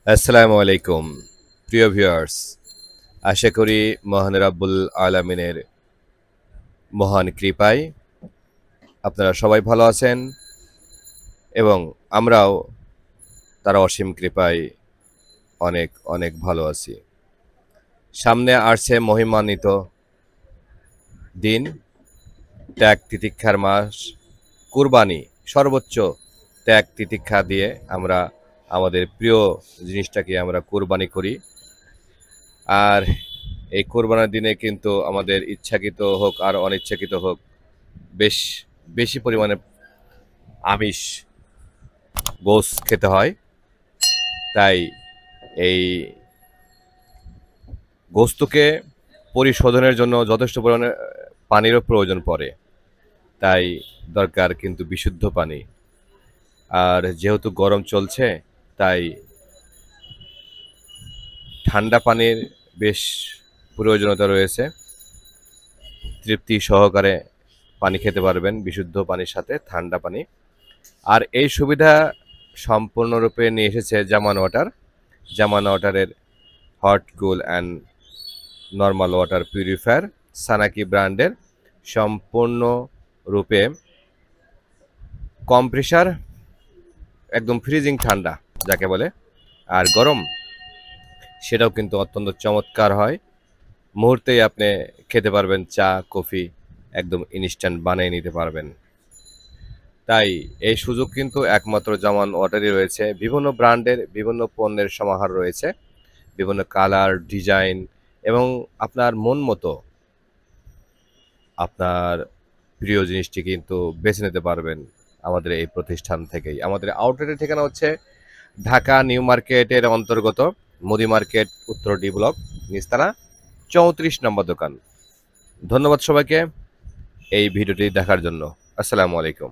আসসালামু আলাইকুম প্রিয় ভিউয়ার্স। আশা করি মহান রাব্বুল আলামিনের মহান কৃপায় আপনারা সবাই ভালো আছেন এবং আমরাও তার অসীম কৃপায় অনেক অনেক ভালো আছি। সামনে আসছে মহিমান্বিত দিন, ত্যাগ তিতিক্ষার মাস, কুরবানি। সর্বোচ্চ ত্যাগ তিতিক্ষা দিয়ে আমরা আমাদের প্রিয় জিনিসটাকে আমরা কুরবানি করি। আর এই কোরবানির দিনে কিন্তু আমাদের ইচ্ছাকৃত হোক আর অনিচ্ছাকৃত হোক বেশ বেশি পরিমাণে আমিষ গোস খেতে হয়। তাই এই গোস্তকে পরিশোধনের জন্য যথেষ্ট পরিমাণে পানিরও প্রয়োজন পড়ে। তাই দরকার কিন্তু বিশুদ্ধ পানি। আর যেহেতু গরম চলছে, তাই ঠান্ডা পানির বেশ প্রয়োজনীয়তা রয়েছে। তৃপ্তি সহকারে পানি খেতে পারবেন বিশুদ্ধ পানির সাথে ঠান্ডা পানি। আর এই সুবিধা সম্পূর্ণরূপে নিয়ে এসেছে জামান ওয়াটার। জামান ওয়াটারের hot cool and normal water purifier Sanaki ব্র্যান্ডের সম্পূর্ণরূপে কম প্রেশার, একদম ফ্রিজিং ঠান্ডা যাকে বলে। আর গরম সেটাও কিন্তু অত্যন্ত চমৎকার হয়। মুহূর্তেই আপনি খেতে পারবেন, চা কফি একদম ইনস্ট্যান্ট বানিয়ে নিতে পারবেন। তাই এই সুযোগ কিন্তু একমাত্র জামান ওয়াটারই রয়েছে। বিভিন্ন ব্র্যান্ডের বিভিন্ন পণ্যের সমাহার রয়েছে, বিভিন্ন কালার ডিজাইন এবং আপনার মন মতো আপনার প্রিয় জিনিসটি কিন্তু বেছে নিতে পারবেন আমাদের এই প্রতিষ্ঠান থেকেই। আমাদের আউটলেটের ঠিকানা হচ্ছে ঢাকা নিউ মার্কেটের অন্তর্গত মুদি মার্কেট, উত্তর ডি ব্লক, নিস্তারা 34 নম্বর দোকান। ধন্যবাদ সবাইকে এই ভিডিওটি দেখার জন্য। আসসালামু আলাইকুম।